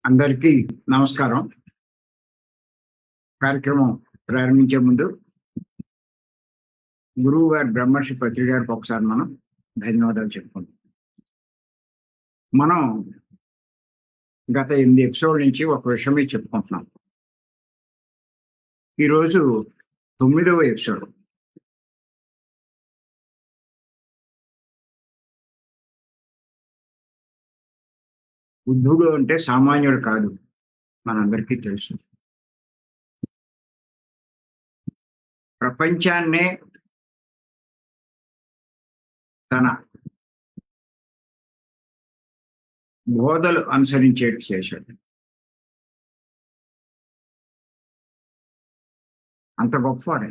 అందరికీ నమస్కారం. కార్యక్రమం ప్రారంభించే ముందు గురువు గారు బ్రహ్మర్షి పత్రి గారికి ఒకసారి మనం ధన్యవాదాలు చెప్పుకుంటాం. మనం గత 8 ఎపిసోడ్ నుంచి ఒక విషయమే చెప్పుకుంటున్నాం. ఈరోజు 9వ ఎపిసోడ్. బుద్ధుడు అంటే సామాన్యుడు కాదు, మనందరికీ తెలుసు. ప్రపంచాన్నే తన బోధలు అనుసరించేట్టు చేశాడు. అంత గొప్పవాడే.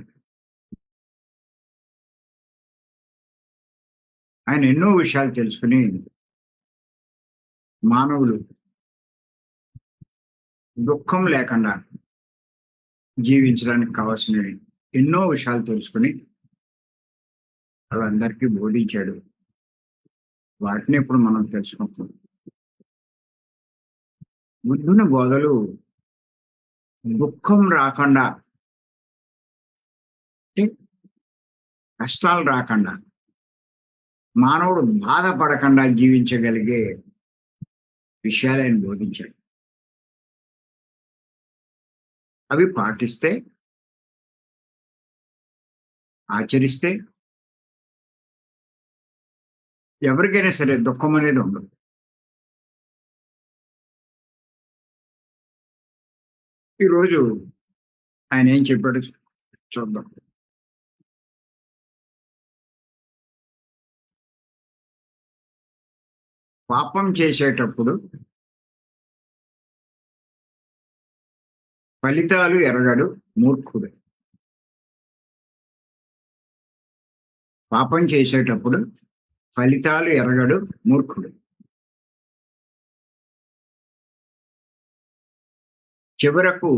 ఆయన ఎన్నో విషయాలు తెలుసుకుని మానవులు దుఃఖం లేకుండా జీవించడానికి కావాల్సిన ఎన్నో విషయాలు తెలుసుకుని వాళ్ళందరికీ బోధించాడు. వాటిని ఇప్పుడు మనం తెలుసుకుంటున్నాం. బుద్ధుని బోధలు దుఃఖం రాకుండా, అంటే కష్టాలు రాకుండా, మానవుడు బాధపడకుండా జీవించగలిగే విషయాలు ఆయన బోధించాడు. అవి పాటిస్తే, ఆచరిస్తే ఎవరికైనా సరే దుఃఖం అనేది ఉండదు. ఈరోజు ఆయన ఏం చెప్పాడో చూద్దాం. పాపం చేసేటప్పుడు ఫలితాలు ఎరగడు మూర్ఖుడు. పాపం చేసేటప్పుడు ఫలితాలు ఎరగడు మూర్ఖుడు. చివరకు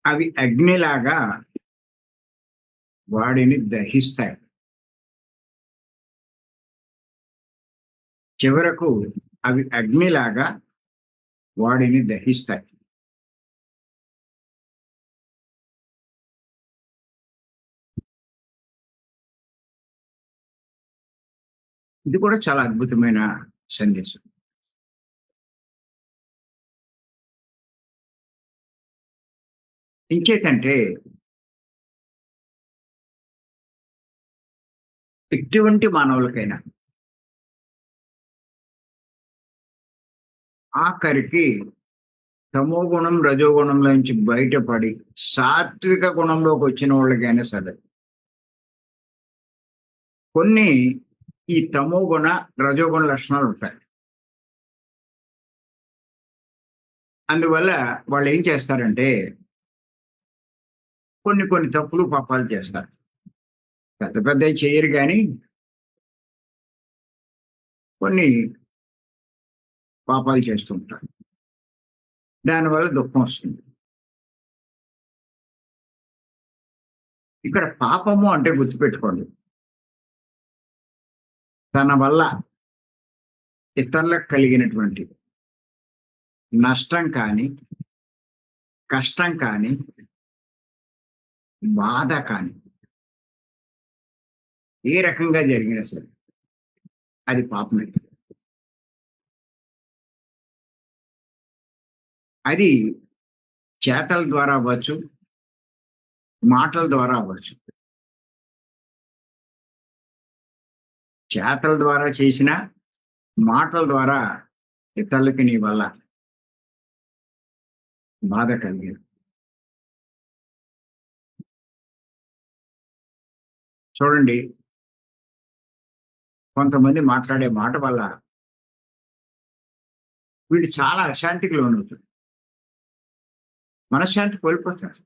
అవి అగ్నిలాగా వాడిని దహిస్తాయి. చివరకు అవి అగ్నిలాగా వాడిని దహిస్తాయి. ఇది కూడా చాలా అద్భుతమైన సందేశం. ఇంకేంటంటే ఎటువంటి మానవులకైనా ఆఖరికి తమో గుణం రజోగుణంలో నుంచి బయటపడి సాత్విక గుణంలోకి వచ్చిన వాళ్ళకైనా సరే కొన్ని ఈ తమో గుణ రజోగుణ లక్షణాలు ఉంటాయి. అందువల్ల వాళ్ళు ఏం చేస్తారంటే కొన్ని తప్పులు పాపాలు చేస్తారు. పెద్ద పెద్దవి చేయరు, కానీ కొన్ని పాపాలు చేస్తూ ఉంటారు. దానివల్ల దుఃఖం వస్తుంది. ఇక్కడ పాపము అంటే గుర్తుపెట్టుకోండి, తన వల్ల ఇతరులకు కలిగినటువంటి నష్టం కానీ, కష్టం కానీ, బాధ కానీ ఏ రకంగా జరిగినా సరే అది పాపమే. అది చేతల ద్వారా అవ్వచ్చు, మాటల ద్వారా అవ్వచ్చు. చేతల ద్వారా చేసిన, మాటల ద్వారా ఇతరులకి నీ వల్ల బాధ కలిగేది. చూడండి, కొంతమంది మాట్లాడే మాట వల్ల వీళ్ళు చాలా అశాంతికి లోనవుతారు, మనశ్శాంతి కోల్పోతారు.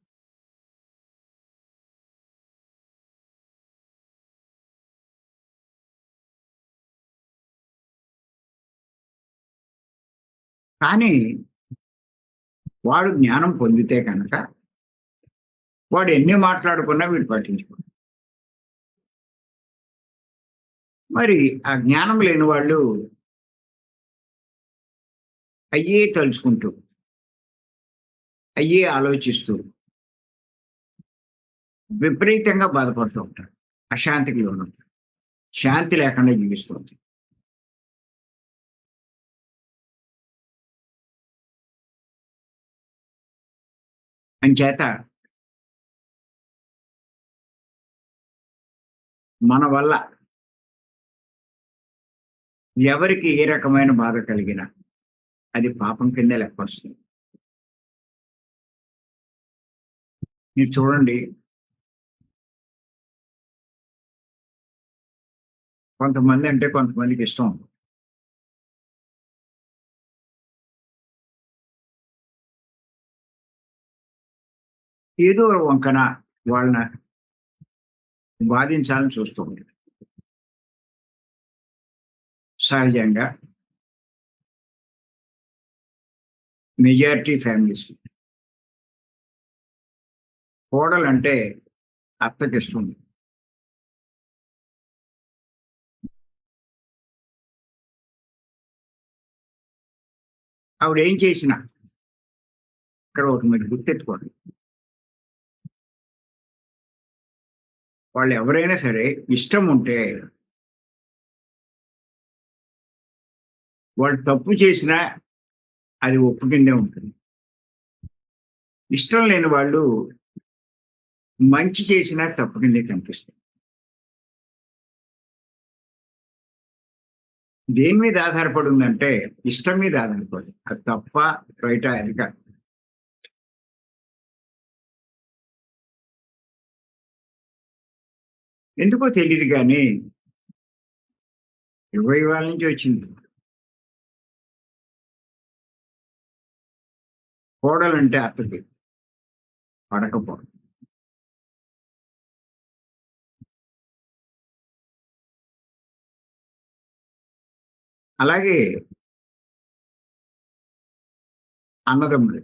కానీ వాడు జ్ఞానం పొందితే కనుక వాడు ఎన్ని మాట్లాడుకున్నా వీడు పట్టించుకోడు. మరి ఆ జ్ఞానం లేని వాళ్ళు అయ్యే తలుచుకుంటూ, అయ్యే ఆలోచిస్తూ విపరీతంగా బాధపడుతూ ఉంటారు. అశాంతికి లోనవుతారు. శాంతి లేకుండా జీవిస్తూ ఉంటారు. అంచేత మన వల్ల ఎవరికి ఏ రకమైన బాధ కలిగినా అది పాపం కిందే లెక్కొస్తుంది. మీరు చూడండి, కొంతమంది అంటే కొంతమందికి ఇష్టం ఉండదు. ఏదో వంకన వాళ్ళని బాధించాలని చూస్తూ ఉంటారు. సహజంగా మెజారిటీ ఫ్యామిలీస్ కోడలంటే అత్తకిష్టం. ఆవిడ ఏం చేసినా ఇక్కడ ఒకటి మీరు గుర్తెట్టుకోండి. వాళ్ళు ఎవరైనా సరే ఇష్టం ఉంటే వాళ్ళు తప్పు చేసినా అది ఒప్పు కిందే ఉంటుంది. ఇష్టం లేని వాళ్ళు మంచి చేసినా తప్పు కిందే కనిపిస్తుంది. దేని మీద ఆధారపడి ఉందంటే ఇష్టం మీద ఆధారపడి. అది తప్ప రైట అది కాదు. ఎందుకో తెలియదు కానీ 20 ఏళ్ళ నుంచి వచ్చింది. కోడలంటే అత్తకి పడకపోవడం. అలాగే అన్నదమ్ములు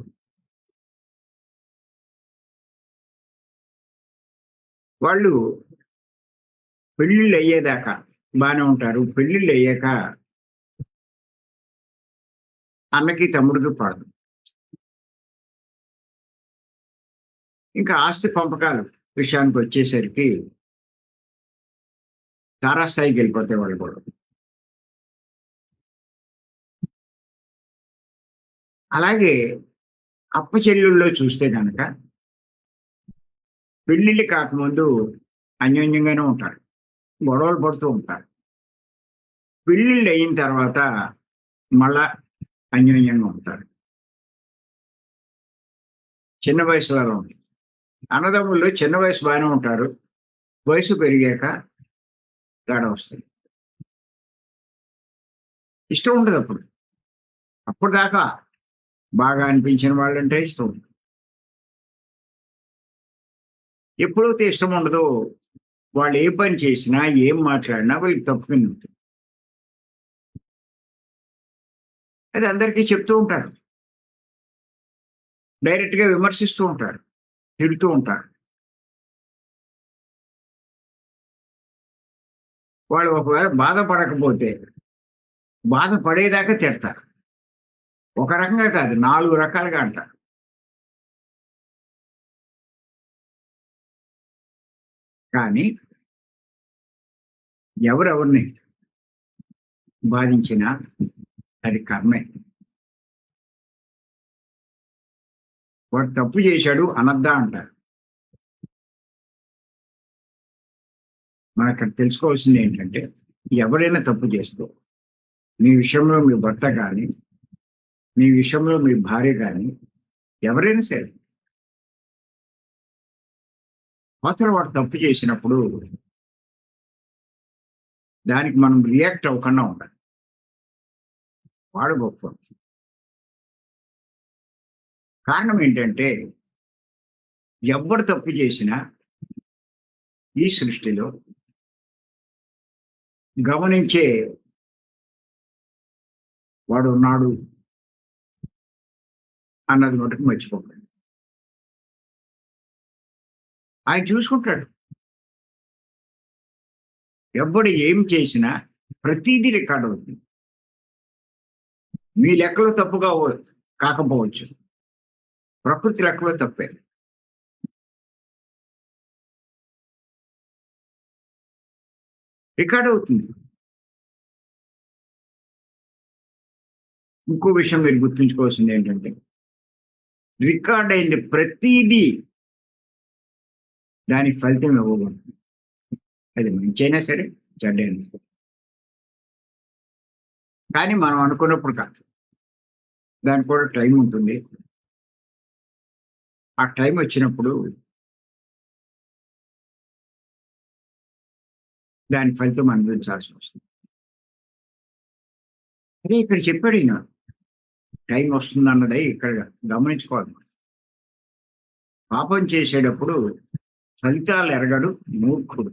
వాళ్ళు పెళ్ళిళ్ళు అయ్యేదాకా బాగానే ఉంటారు. పెళ్ళిళ్ళు అయ్యాక అన్నకి తమ్ముడికి పడదు. ఇంకా ఆస్తి పంపకాలు విషయానికి వచ్చేసరికి తారాస్థాయికి వెళ్ళిపోతాయి వాళ్ళు కూడా. అలాగే అప్పచెల్లుల్లో చూస్తే కనుక పెళ్ళిళ్ళు కాకముందు అన్యోన్యంగానే ఉంటారు. గొడవలు పడుతూ ఉంటారు. పెళ్ళిళ్ళు అయిన తర్వాత మళ్ళా అన్యోన్యంగా ఉంటారు. చిన్న వయసులో అలా ఉంది. అన్నదమ్ముళ్ళు చిన్న వయసు బాగానే ఉంటారు. వయసు పెరిగాక తేడా వస్తుంది. ఇష్టం ఉండదు అప్పుడు. అప్పుడు దాకా బాగా అనిపించిన వాళ్ళంటే ఇష్టం ఉంటుంది. ఎప్పుడైతే ఇష్టం ఉండదో వాళ్ళు ఏ పని చేసినా, ఏం మాట్లాడినా వాళ్ళకి తప్పు కింద ఉంటుంది. అది అందరికీ చెప్తూ ఉంటారు. డైరెక్ట్‌గా విమర్శిస్తూ ఉంటారు. తిడుతూ ఉంటారు. వాళ్ళు ఒకవేళ బాధపడకపోతే బాధపడేదాకా తిడతారు. ఒక రకంగా కాదు 4 రకాలుగా అంటారు. కానీ ఎవరెవరిని బాధించినా అది కర్మే. వాడు తప్పు చేశాడు అనద్దా అంటారు. మనక్కడ తెలుసుకోవాల్సింది ఏంటంటే ఎవరైనా తప్పు చేస్తూ మీ విషయంలో మీ భర్త కానీ, మీ విషయంలో మీ భార్య కానీ ఎవరైనా సరే అవతల వాడు తప్పు చేసినప్పుడు దానికి మనం రియాక్ట్ అవ్వకుండా ఉండాలి. వాడు గొప్పోడు. కారణం ఏంటంటే ఎవ్వడు తప్పు చేసినా ఈ సృష్టిలో గమనించే వాడు ఉన్నాడు అన్నది మటుకు మర్చిపోకండి. ఆయన చూసుకుంటాడు. ఎవ్వడు ఏం చేసినా ప్రతీదీ రికార్డ్ అవుతుంది. మీ లెక్కలో తప్పుగా కాకపోవచ్చు, ప్రకృతి లెక్కలో తప్పే. రికార్డ్ అవుతుంది. ఇంకో విషయం మీరు గుర్తుంచుకోవాల్సింది ఏంటంటే, రికార్డ్ అయింది ప్రతీదీ దానికి ఫలితం ఇవ్వబడుతుంది. అది మంచైనా సరే, చెడ్డైనా సరే. కానీ మనం అనుకున్నప్పుడు కాదు. దానికి కూడా టైం ఉంటుంది. ఆ టైం వచ్చినప్పుడు దాని ఫలితం అనుభవించాల్సి వస్తుంది. అదే ఇక్కడ చెప్పాడు ఈయన. టైం వస్తుందన్నది ఇక్కడ గమనించుకోవాలి. పాపం చేసేటప్పుడు ఫలితాలు ఎరగడు మూర్ఖుడు.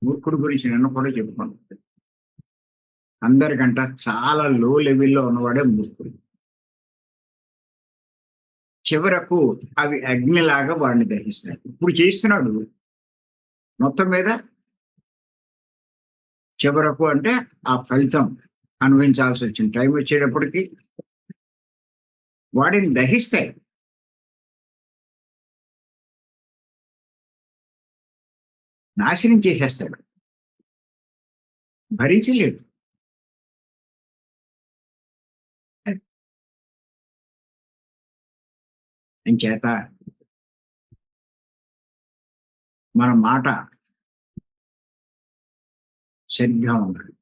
మూర్ఖుడు గురించి నిన్న కూడా చెప్పుకున్నాం. అందరికంట చాలా లో లెవెల్‌లో ఉన్నవాడే మూర్ఖుడు. చివరకు అవి అగ్నిలాగా వాడిని దహిస్తాయి. ఇప్పుడు చేస్తున్నాడు. మొత్తం మీద చివరకు అంటే ఆ ఫలితం అనుభవించాల్సి వచ్చిన టైం వచ్చేటప్పటికి వాడిని దహిస్తాయి. నాశనం చేసేస్తాడు. భరించలేడు. అంచేత మన మాట సరిగ్గా ఉండాలి.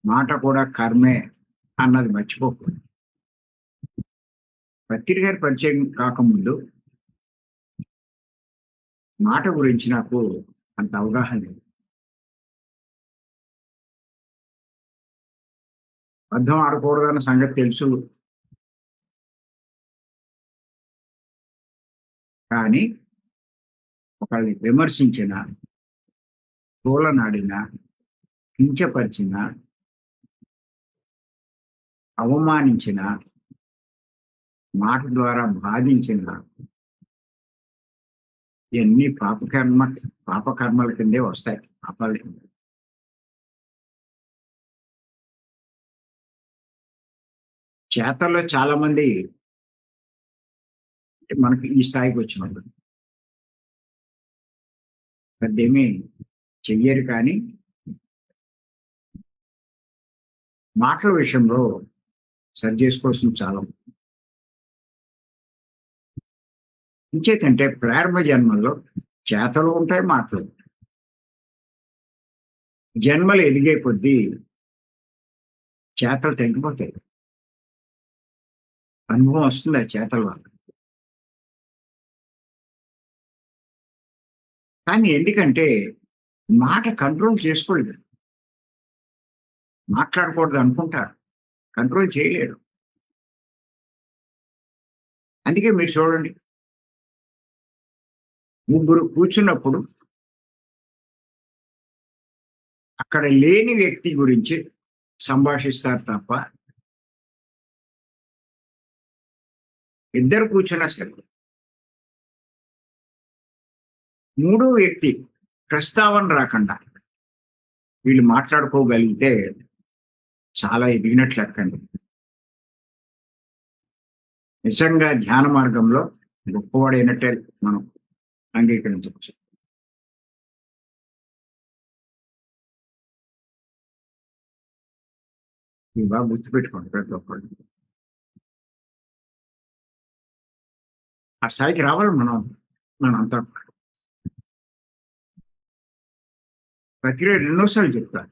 మాట కూడా కర్మే అన్నది మర్చిపోకూడదు. పత్రిక గారి పరిచయం కాకముందు మాట గురించి నాకు అంత అవగాహన లేదు. అబద్ధం ఆడకూడదన్న సంగతి తెలుసు. కానీ ఒకళ్ళని విమర్శించిన, తూలనాడిన, కించపరిచిన, అవమానించిన, మాట ద్వారా బాధించిన ఇవన్నీ పాపకర్మల కిందే వస్తాయి. పాపాల కింద. చేతల్లో చాలా మంది మనకి ఈ స్థాయికి వచ్చినప్పుడు పెద్దేమీ చెయ్యరు, కానీ మాటల విషయంలో సరి చేసుకోవాల్సింది చాలా. ఇంచేతంటే ప్రారంభ జన్మల్లో చేతలు ఉంటాయి, మాటలు. జన్మలు ఎదిగే కొద్దీ చేతలు తగ్గిపోతాయి. అనుభవం వస్తుంది ఆ చేతల వల్ల. కానీ ఎందుకంటే మాట కంట్రోల్ చేసుకోలేదు. మాట్లాడకూడదు అనుకుంటారు, కంట్రోల్ చేయలేరు. అందుకే మీరు చూడండి, ముగ్గురు కూర్చున్నప్పుడు అక్కడ లేని వ్యక్తి గురించి సంభాషిస్తారు తప్ప, ఇద్దరు కూర్చున్నా సరే మూడో వ్యక్తి ప్రస్తావన రాకుండా వీళ్ళు మాట్లాడుకోగలిగితే చాలా ఎదిగినట్లు లెక్కండి. నిజంగా ధ్యాన మార్గంలో గొప్పవాడైనట్టే మనం అంగీకరించవచ్చు. ఇవి బాగా గుర్తుపెట్టుకోండి ప్రతి ఒక్కళ్ళు. ఆ స్థాయికి రావాలి మనంతా. ప్రక్రియ ఎన్నోసార్లు చెప్తాను.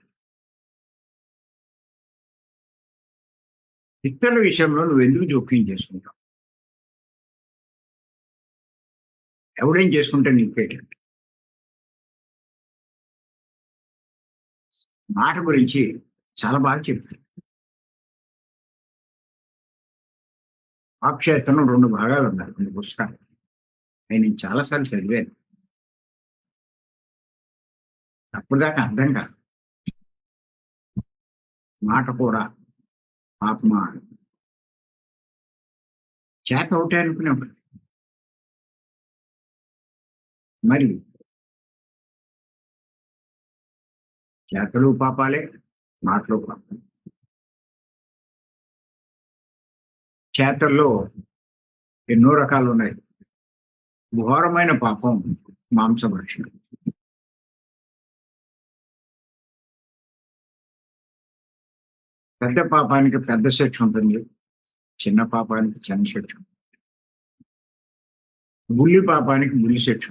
ఇతరుల విషయంలో నువ్వు ఎందుకు జోక్యం చేసుకుంటావు? ఎవడేం చేసుకుంటే నీకేంటంటే, మాట గురించి చాలా బాగా చెప్తాను. వాక్క్షేత్రం 2 భాగాలు ఉన్నాయి కొన్ని పుస్తకాలు. అవి నేను చాలాసార్లు చదివాను. అప్పుడు దాకా అర్థం కాదు. మాట కూడా ఆత్మ చేత ఒకటే అనుకునేవాడు. మరి చేతలు పాపాలే, మాటలు పాపాలే. చేతల్లో ఎన్నో రకాలు ఉన్నాయి. ఘోరమైన పాపం మాంసభక్షణ. పెద్ద పాపానికి పెద్ద శిక్ష ఉంటుంది, చిన్న పాపానికి చిన్న శిక్ష. బుల్లి పాపానికి బుల్లి శిక్ష.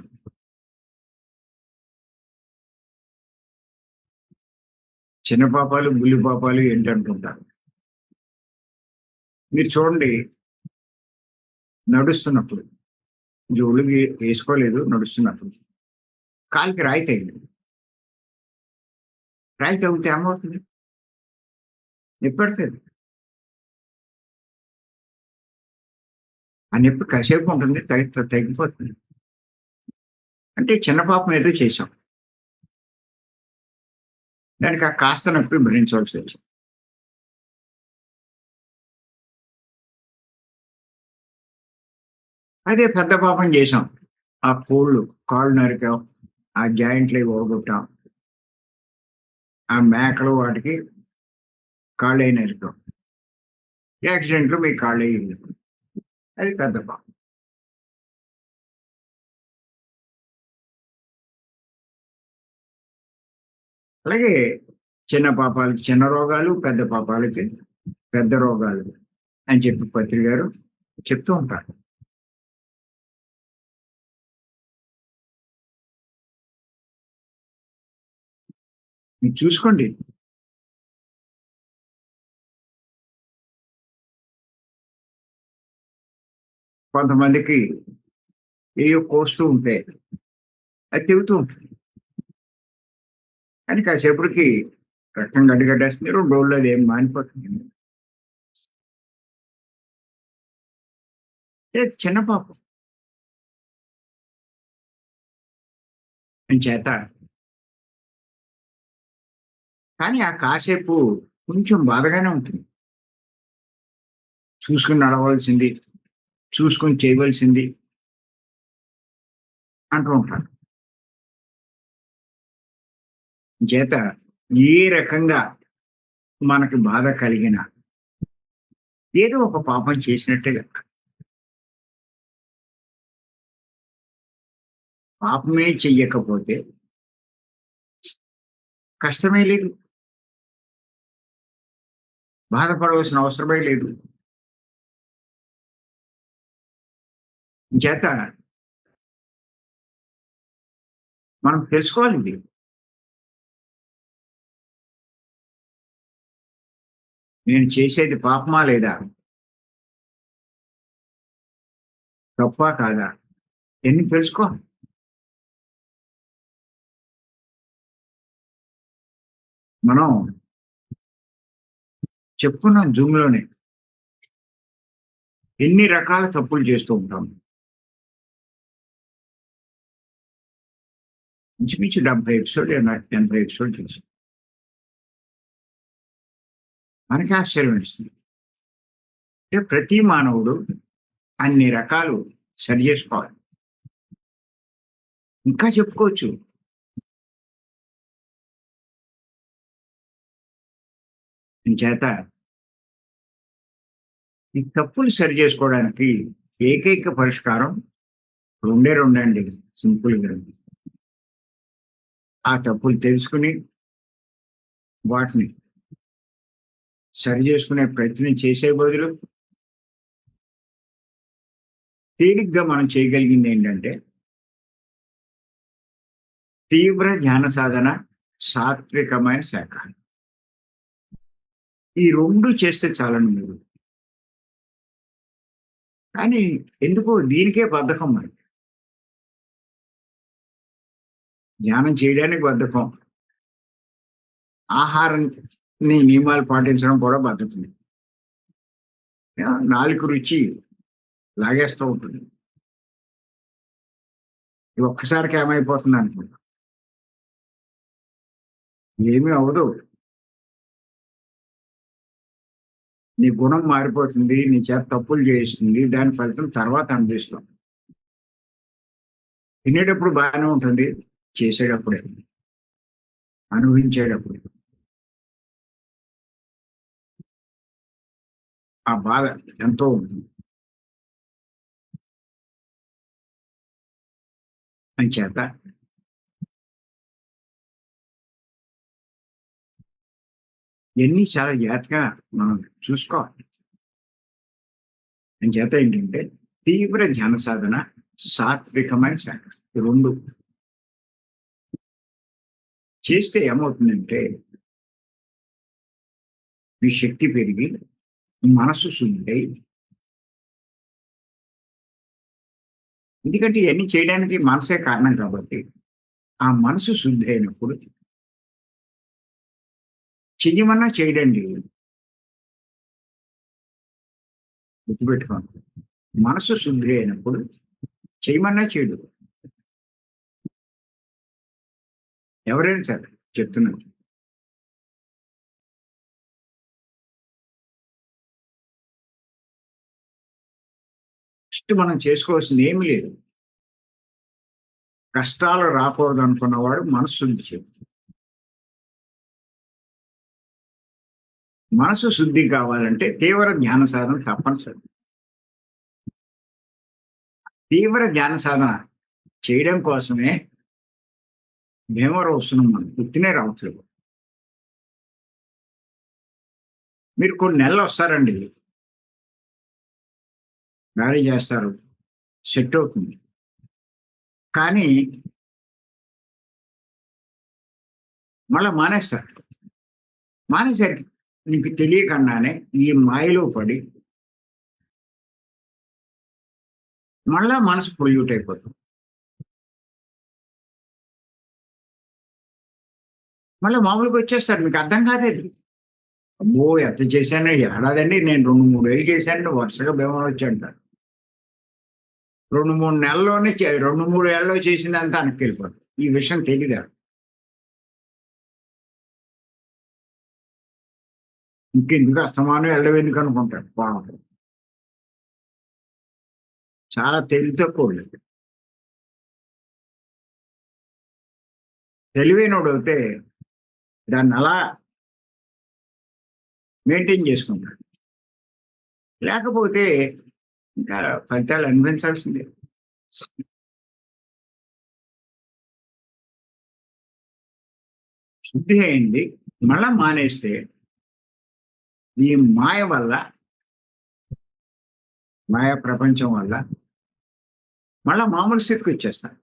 చిన్న పాపాలు బుల్లి పాపాలు ఏంటంటుంటారు. మీరు చూడండి, నడుస్తున్నప్పుడు జోళ్ళు వేసుకోలేదు, నడుస్తున్నప్పుడు కాలికి రాయి తగిలింది. రాయి తగిలితే ఏమవుతుంది? నొప్పి పెడుతుంది. ఆ నొప్పి కాసేపు ఉంటుంది, తగ్గిపోతుంది. అంటే చిన్న పాపం ఏదో చేశాం, దానికి ఆ కాస్త నొప్పి భరించవలసి వచ్చింది. అదే పెద్ద పాపం చేశాం, ఆ కాళ్ళు నరికాం, ఆ జాయింట్లు ఓడగొట్టాం, ఆ మేకలు వాటికి కాళ్ళే నరికాం, యాక్సిడెంట్లు మీ కాళ్ళే ఇరిగాం. అది పెద్ద పాపం. అలాగే చిన్న పాపాలకి చిన్న రోగాలు, పెద్ద పాపాలకి పెద్ద రోగాలు అని చెప్పి పత్రి గారు చెప్తూ ఉంటారు. మీరు చూసుకోండి. కొంతమందికి ఏయో కోస్తూ ఉంటే అది తెగుతూ ఉంటుంది, కానీ కాసేపటికి రక్తం గడ్డగట్టేస్తుంది, 2 రోజుల్లో అది ఏం మానిపోతుంది. చిన్న పాపం అని చేత, కానీ ఆ కాసేపు కొంచెం బాధగానే ఉంటుంది. చూసుకుని నడవలసింది, చూసుకొని చేయవలసింది అంటూ ఉంటారు. చేత ఏ రకంగా మనకి బాధ కలిగిన ఏదో ఒక పాపం చేసినట్టే లెక్క. పాపమే చెయ్యకపోతే కష్టమే లేదు, బాధపడవలసిన అవసరమే లేదు. చేత మనం తెలుసుకోవాలి, ఇది నేను చేసేది పాపమా లేదా, తప్పా కాదా, ఎన్ని తెలుసుకోవాలి. మనం చెప్పుకున్నాం జూమ్లోనే, ఎన్ని రకాల తప్పులు చేస్తూ ఉంటాం. ఇంచుమించు 70 ఎపిసోడ్ 80 ఎపిసోడ్ చేసాం. మనకి ఆశ్చర్యం వేస్తుంది. అంటే ప్రతి మానవుడు అన్ని రకాలు సరి చేసుకోవాలి. ఇంకా చెప్పుకోవచ్చు. చేత ఈ తప్పులు సరి చేసుకోవడానికి ఏకైక పరిష్కారం రెండండి, సింపుల్గా. ఆ తప్పులు తెలుసుకుని వాటిని సరి చేసుకునే ప్రయత్నం చేసే బదులు తేలిగ్గా మనం చేయగలిగింది ఏంటంటే తీవ్ర ధ్యాన సాధన, సాత్వికమైన శాఖ. ఈ 2 చేస్తే చాలండి మీరు. కానీ ఎందుకో దీనికే బద్ధకం మరి. ధ్యానం చేయడానికి బద్ధకం, ఆహారాన్ని నియమాలు పాటించడం కూడా బద్ధకమే. నాలుగు రుచి లాగేస్తూ ఉంటుంది. ఒక్కసారికి ఏమైపోతుంది అనుకుంటా, ఏమీ అవ్వదు. నీ గుణం మారిపోతుంది, నీ చేత తప్పులు చేస్తుంది, దాని ఫలితం తర్వాత అనుభవిస్తాం. తినేటప్పుడు బాగానే ఉంటుంది, చేసేటప్పుడే, అనుభవించేటప్పుడు ఆ బాధ ఎంతో ఉంటుంది. అంచేత ఇయన్నీ చాలా జాగ్రత్తగా మనం చూసుకోవాలి. అంచేత ఏంటంటే తీవ్ర ధ్యాన సాధన, సాత్వికమైన సాధన. ఈ 2 చేస్తే ఏమవుతుందంటే మీ శక్తి పెరిగి, మనసు శుద్ధై, ఎందుకంటే ఇయన్నీ చేయడానికి మనసే కారణం కాబట్టి, ఆ మనసు శుద్ధి అయినప్పుడు చెయ్యమన్నా చేయడండి. గుర్తుపెట్టుకోండి. మనసు శుద్ధి అయినప్పుడు చేయమన్నా చేయడు. ఎవరైనా సరే చెప్తున్నాను. ఫస్ట్ మనం చేసుకోవాల్సింది ఏమీ లేదు. కష్టాలు రాకూడదనుకున్నవాడు మనసు శుద్ధి చేయాలి. మనసు శుద్ధి కావాలంటే తీవ్ర ధ్యాన సాధన తప్పనిసరి. తీవ్ర ధ్యాన సాధన చేయడం కోసమే భీమవరం వస్తున్నాం మనం. ఉత్తినే రావట్లేదు. మీరు కొన్ని నెలలు వస్తారండి. ర్యాలీ చేస్తారు. సెట్ అవుతుంది. కానీ మళ్ళా మానేస్తారు. మానేసరికి నీకు తెలియకుండానే ఈ మాయలో పడి మళ్ళా మనసు పొల్యూట్ అయిపోతుంది. మళ్ళా మామూలుగా వచ్చేస్తారు. మీకు అర్థం కాదది. అమ్మో! ఎంత చేశానో ఏడాదండి నేను 2, 3 ఏళ్ళు చేశానండి వరుసగా భీమవరం వచ్చంటారు. 2, 3 నెలల్లోనే 2, 3 ఏళ్లలో చేసిందంతా వెనక్కెళ్ళిపోతుంది. ఈ విషయం తెలీదా? ఇంకెందుకు అస్తమానం వెళ్ళడం ఎందుకు అనుకుంటారు పాపం. చాలా తెలివి తక్కువోళ్ళు. తెలివైనోడైతే దాన్నలా మెయింటైన్ చేసుకుంటాడు. లేకపోతే ఇంకా ఫలితాలు అనుభవించాల్సిందే. శుద్ధి అయింది. మళ్ళా మానేస్తే ఈ మాయ వల్ల, మాయా ప్రపంచం వల్ల మళ్ళా మామూలు స్థితికి వచ్చేస్తారు.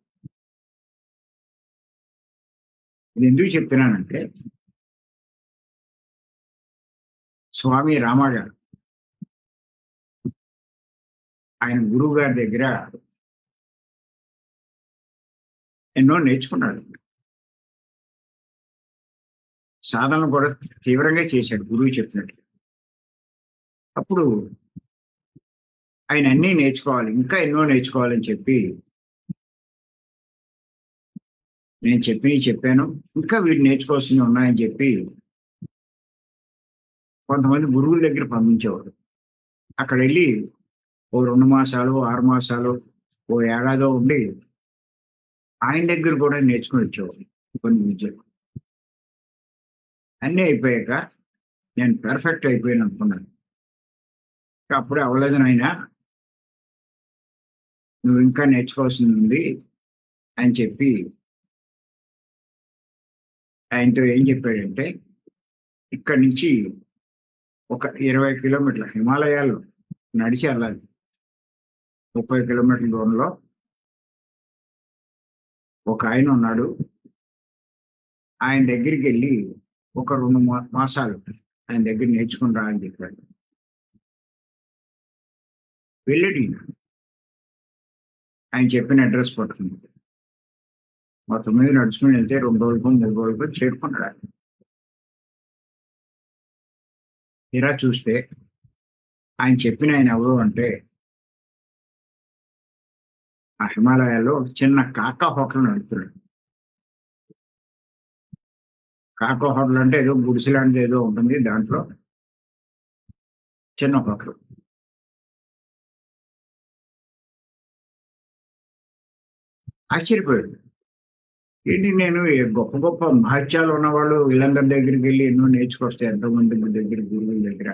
ఇది ఎందుకు చెప్తున్నానంటే స్వామి రామ గారు ఆయన గురువు గారి దగ్గర ఎన్నో నేర్చుకున్నాడు. సాధనలు కూడా తీవ్రంగా చేశాడు గురువు చెప్పినట్టు. అప్పుడు ఆయన అన్నీ నేర్చుకోవాలి. ఇంకా ఎన్నో నేర్చుకోవాలని చెప్పి నేను చెప్పాను. ఇంకా వీడు నేర్చుకోవాల్సినవి ఉన్నాయని చెప్పి కొంతమంది గురువుల దగ్గర పంపించేవాడు. అక్కడెళ్ళి ఓ 2 మాసాలు, 6 మాసాలు, ఓ ఏడాదో ఉండి ఆయన దగ్గర కూడా నేర్చుకొని వచ్చేవాడు కొన్ని విద్యలు. అన్నీ అయిపోయాక నేను పర్ఫెక్ట్ అయిపోయాను అనుకున్నాను. అప్పుడే అవ్వలేదు నాయనా, నువ్వు ఇంకా నేర్చుకోవాల్సింది ఉంది అని చెప్పి ఆయనతో ఏం చెప్పాడంటే, ఇక్కడి నుంచి ఒక 20 కిలోమీటర్ల హిమాలయాల్లో నడిచి వెళ్ళాలి. 30 కిలోమీటర్ల దూరంలో ఒక ఆయన ఉన్నాడు. ఆయన దగ్గరికి వెళ్ళి ఒక 2 మాసాలు ఆయన దగ్గర నేర్చుకుని రా అని చెప్పాడు. వెళ్ళాడు ఈయన. ఆయన చెప్పిన అడ్రస్ పట్టుకుంది. మొత్తం మీద నడుచుకుని వెళ్తే 2 రోజులకో 3 రోజులకో చేరుకున్నాడు ఆయన. తీరా చూస్తే ఆయన చెప్పిన ఆయన ఎవరు అంటే ఆ హిమాలయాల్లో చిన్న కాకా హోటల్ నడుపుతున్నాడు. కాకా హోటల్ అంటే ఏదో గుడిసె లాంటిది ఏదో ఉంటుంది. దాంట్లో చిన్న హోటల్. ఆశ్చర్యపోయాడు. ఏంటి నేను గొప్ప గొప్ప మహత్యాలు ఉన్నవాళ్ళు వీళ్ళందరి దగ్గరికి వెళ్ళి ఎన్నో నేర్చుకొస్తే ఎంతోమంది దగ్గర గురువుల దగ్గర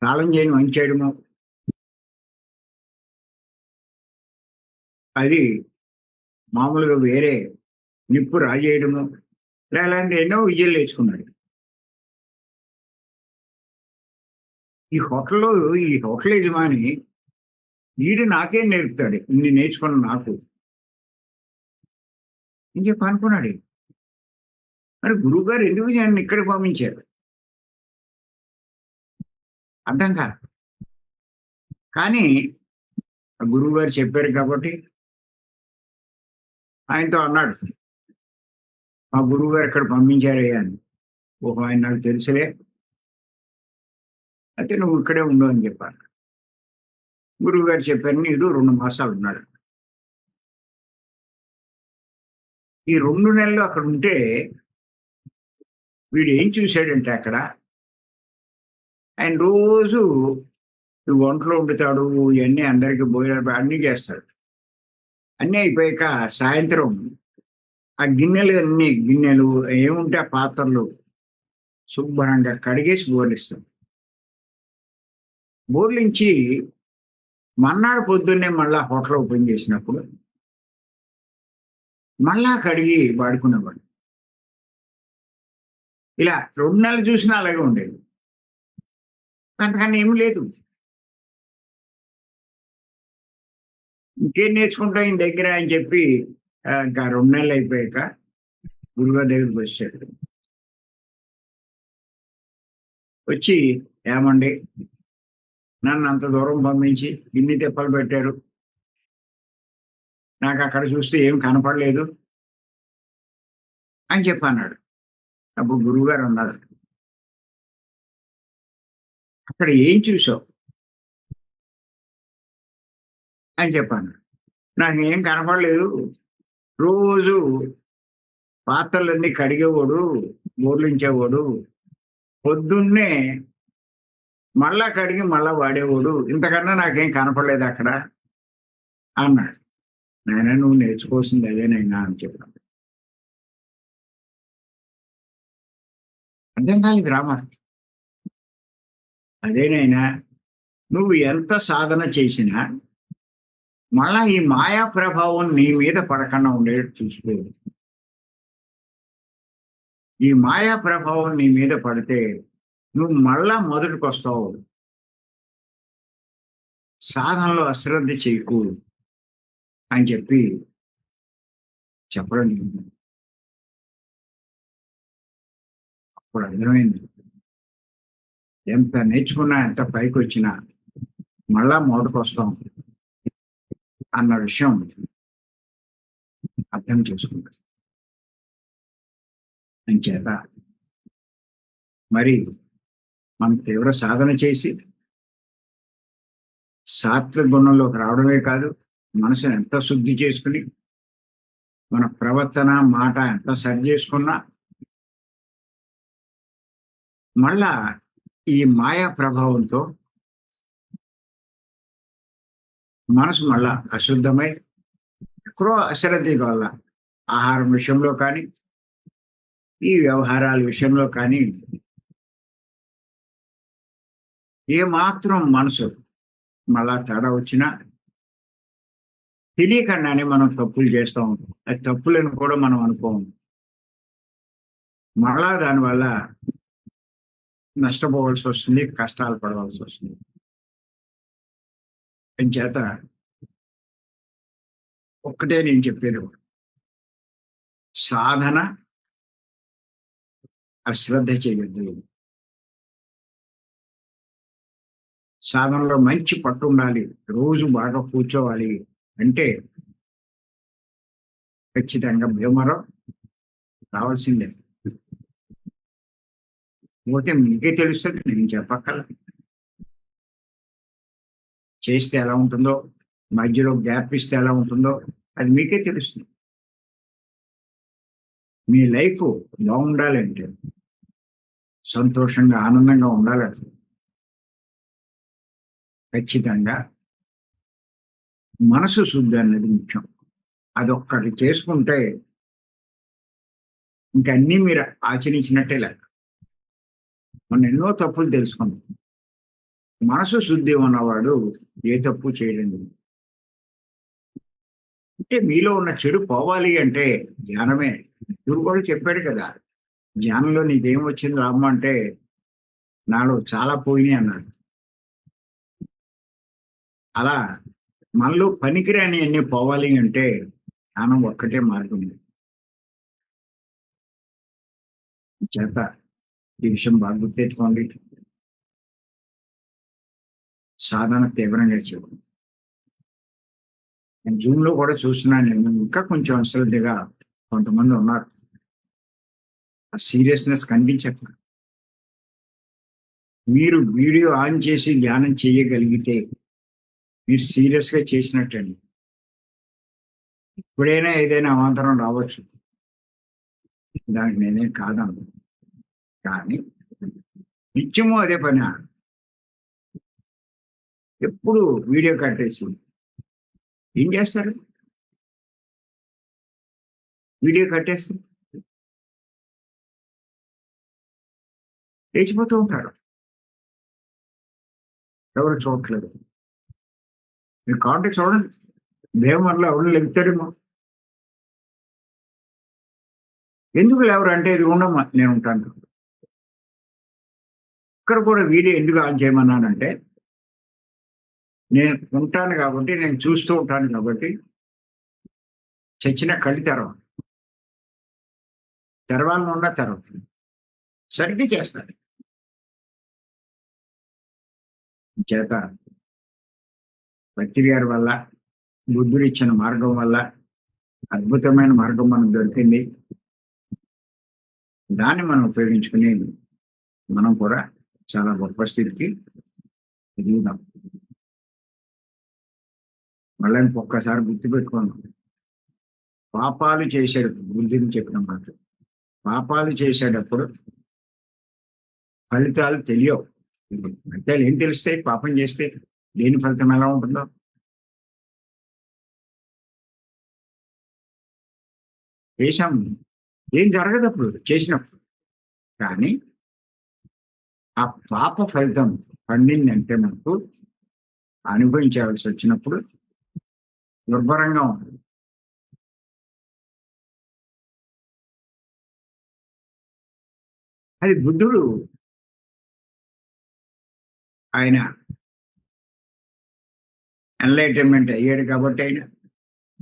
తాళం చేయని వంచేయడము, అది మామూలుగా వేరే నిప్పు రాజేయడము, ఇలాంటి ఎన్నో విద్యలు నేర్చుకున్నాడు. ఈ హోటల్ యజమాని వీడు నాకేం నేర్పుతాడు ఇన్ని నేర్చుకున్న నాకు అని చెప్పి అనుకున్నాడు. మరి గురువు గారు ఎందుకు నన్ను ఇక్కడికి పంపించారు అర్థం కాదు. కానీ గురువు గారు చెప్పారు కాబట్టి ఆయనతో అన్నాడు, మా గురువు గారు ఇక్కడ పంపించారయ్యా అని. ఓహో, ఆయన నాకు తెలుసులే, అయితే నువ్వు ఇక్కడే ఉండు అని చెప్పారు. గురువు గారు చెప్పారు, నీడు 2 మాసాలు ఉన్నాడు. ఈ 2 నెలలు అక్కడ ఉంటే వీడు ఏం చూశాడంటే అక్కడ ఆయన రోజు వంటలు వండుతాడు, ఇవన్నీ అందరికీ భోజనాలు అన్నీ చేస్తాడు. అన్నీ అయిపోయాక సాయంత్రం ఆ గిన్నెలు ఏముంటే ఆ పాత్రలు శుభ్రంగా కడిగేసి బోర్లిస్తాడు. బోర్లించి మర్నాడు పొద్దున్నే మళ్ళా హోటల్ ఓపెన్ చేసినప్పుడు మళ్ళా కడిగి వాడుకునేవాడు. ఇలా 2 నెలలు చూసినా అలాగే ఉండేది, అంతకన్నా ఏమి లేదు. ఇంకేం నేర్చుకుంటా ఈయన దగ్గర అని చెప్పి ఇంకా 2 నెలలు అయిపోయాక గురుగారి దగ్గరికి వచ్చాడు. వచ్చి, ఏమండి నన్ను అంత దూరం పంపించి ఇన్ని తిప్పలు పెట్టారు, నాకు అక్కడ చూస్తే ఏం కనపడలేదు అని చెప్పి అన్నాడు. అప్పుడు గురువుగారు అన్నారు, అక్కడ ఏం చూసావు అని చెప్పాను. నాకు ఏం కనపడలేదు, రోజు పాత్రలన్నీ కడిగేవాడు, బోర్లించేవాడు, పొద్దున్నే మళ్ళా కడిగి మళ్ళా వాడేవాడు, ఇంతకన్నా నాకేం కనపడలేదు అక్కడ అన్నాడు. నాయన నువ్వు నేర్చుకోవాల్సింది అదేనైనా అని చెప్పాను. అర్థం కాలేదు రామా. అదేనైనా నువ్వు ఎంత సాధన చేసినా మళ్ళా ఈ మాయా ప్రభావం నీ మీద పడకుండా ఉండేట్టు చూసుకో. ఈ మాయా ప్రభావం నీ మీద పడితే నువ్వు మళ్ళా మొదటికి వస్తావు. సాధనలో అశ్రద్ధ చేయకు అని చెప్పి చెప్పడం జరిగింది. అప్పుడు అర్థమైంది, ఎంత నేర్చుకున్నా ఎంత పైకి వచ్చినా మళ్ళా మొదటికి వస్తాం అన్న విషయం అర్థం చేసుకుంటారు. అంచేత మరి మనం తీవ్ర సాధన చేసి సాత్విక గుణంలోకి రావడమే కాదు, మనసును ఎంత శుద్ధి చేసుకుని మన ప్రవర్తన మాట ఎంత సరి చేసుకున్నా మళ్ళా ఈ మాయా ప్రభావంతో మనసు మళ్ళా అశుద్ధమై ఎక్కడో అశ్రద్ధ వల్ల ఆహారం విషయంలో కానీ ఈ వ్యవహారాల విషయంలో కానీ ఏమాత్రం మనసు మళ్ళా తేడా వచ్చినా తెలియకుండానే మనం తప్పులు చేస్తూ ఉంటాం. అది తప్పులను కూడా మనం అనుకోము. మళ్ళా దానివల్ల నష్టపోవాల్సి వస్తుంది, కష్టాలు పడవలసి వస్తుంది. చేత ఒక్కటే నేను చెప్పేది, సాధన అశ్రద్ధ చేయొద్దు. సాధనలో మంచి పట్టు ఉండాలి, రోజు బాగా కూర్చోవాలి అంటే ఖచ్చితంగా భీమరం రావాల్సిందే. పోతే మీకే తెలుస్తుంది, నేను చెప్పక్కల. చేస్తే ఎలా ఉంటుందో, మధ్యలో గ్యాప్ ఇస్తే ఎలా ఉంటుందో అది మీకే తెలుస్తుంది. మీ లైఫ్ బాగుండాలంటే, సంతోషంగా ఆనందంగా ఉండాలంటే ఖచ్చితంగా మనసు శుద్ధి అన్నది ముఖ్యం. అదొక్కటి చేసుకుంటే ఇంకన్నీ మీరు ఆచరించినట్టే లెక్క. మనం ఎన్నో తప్పులు తెలుసుకున్నాం, మనసు శుద్ధి ఉన్నవాడు ఏ తప్పు చేయలేడు. అంటే మీలో ఉన్న చెడు పోవాలి అంటే ధ్యానమే. గురువు కూడా చెప్పాడు కదా! ధ్యానంలో నీకేం వచ్చింది లాభం అంటే, నాలో చాలా పోయినాయి అన్నాడు. అలా మనలో పనికిరానియన్నీ పోవాలి అంటే ధ్యానం ఒక్కటే మార్గం. చేత ఈ విషయం బాగా గుర్తెట్టుకోండి. సాధన తీవ్రంగా చేయండి. నేను జూమ్‌లో కూడా చూస్తున్నాను నేను. ఇంకా కొంచెం అశ్రద్ధగా కొంతమంది ఉన్నారు. ఆ సీరియస్‌నెస్ కనిపించట్ల. మీరు వీడియో ఆన్ చేసి ధ్యానం చేయగలిగితే మీరు సీరియస్‌గా చేసినట్టండి. ఎప్పుడైనా ఏదైనా అవాంతరం రావచ్చు. దానికి నేనేం కాదనను. కానీ నిత్యము అదే పనా? ఎప్పుడు వీడియో కట్టేసి ఏం చేస్తారు? వీడియో కట్టేస్తే లేచిపోతూ ఉంటారు. ఎవరు చూడట్లేదు. మీరు కావాలంటే చూడండి. భీమవరంలో ఎవరు లెగుతారేమో. ఎందుకు లేవరు అంటే ఇది ఉండమ్మా నేను ఉంటాను. ఇక్కడ కూడా వీడియో ఎందుకు ఆన్ చేయమన్నానంటే, నేను ఉంటాను కాబట్టి, నేను చూస్తూ ఉంటాను కాబట్టి, చచ్చిన కళ్ళు తెరవను. తెరవాలనున్నా తెరవను. సరిగ్గా చేస్తాను. చేత భక్తి గారి వల్ల, బుద్ధుడు ఇచ్చిన మార్గం వల్ల అద్భుతమైన మార్గం మనకు దొరికింది. దాన్ని మనం ఉపయోగించుకుని మనం కూడా చాలా గొప్ప స్థితికి ఎదుగుదాం. మళ్ళీ ఒక్కసారి గుర్తుపెట్టుకోండి. పాపాలు చేసేటప్పుడు బుద్ధిని చెప్పిన మాట. పాపాలు చేసేటప్పుడు ఫలితాలు తెలియవు. ఫలితాలు ఏం తెలుస్తాయి? పాపం చేస్తే దేని ఫలితం ఎలా ఉంటుందో. చేశాం. ఏం జరగదు అప్పుడు చేసినప్పుడు. కానీ ఆ పాప ఫలితం పండిందంటే మనకు అనుభవించాల్సి వచ్చినప్పుడు దుర్భరంగా ఉంటుంది. అది బుద్ధుడు ఆయన ఎన్లైటన్మెంట్ అయ్యాడు కాబట్టి, ఆయన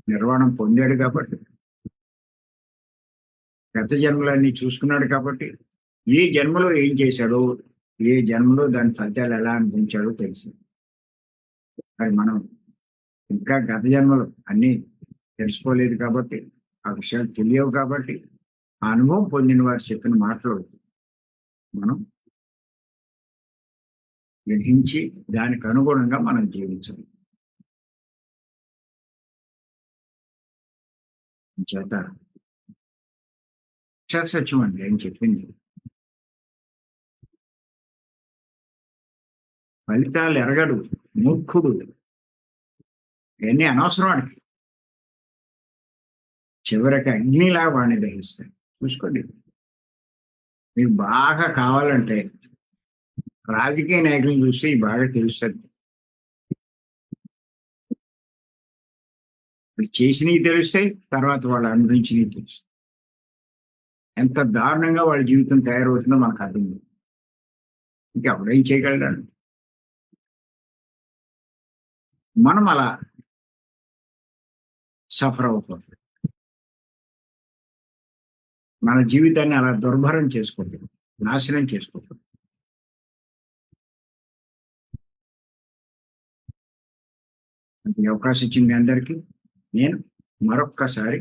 నిర్వాణం పొందాడు కాబట్టి, గత జన్మలన్నీ చూసుకున్నాడు కాబట్టి, ఏ జన్మలో ఏం చేశాడో, ఏ జన్మలో దాని ఫలితాలు ఎలా అనిపించాడో తెలుసు. మరి మనం ఇంకా గత జన్మలు అన్నీ తెలుసుకోలేదు కాబట్టి, ఆ విషయాలు తెలియవు కాబట్టి, ఆ అనుభవం పొందిన వారు చెప్పిన మాటలు మనం గ్రహించి దానికి అనుగుణంగా మనం జీవించాలి. చేత సత్యం అండి ఆయన చెప్పింది. ఫలితాలు ఎరగడు మూర్ఖుడు. ఇవన్నీ అనవసరం వాడికి. చివరికి అగ్నిలా వాడిని దహిస్తాయి. చూసుకోండి. మీకు బాగా కావాలంటే రాజకీయ నాయకులను చూస్తే బాగా తెలుస్తుంది. చేసినవి తెలుస్తాయి, తర్వాత వాళ్ళు అనుభవించినవి తెలుస్తాయి. ఎంత దారుణంగా వాళ్ళ జీవితం తయారవుతుందో మనకు అర్థం లేదు. ఇంకెవడేం చేయగలడు? మనం అలా సఫర్ అవుతాం. మన జీవితాన్ని అలా దుర్భరం చేసుకోవద్దు, నాశనం చేసుకోవద్దు. ఈ అవకాశం ఇచ్చింది అందరికీ నేను మరొక్కసారి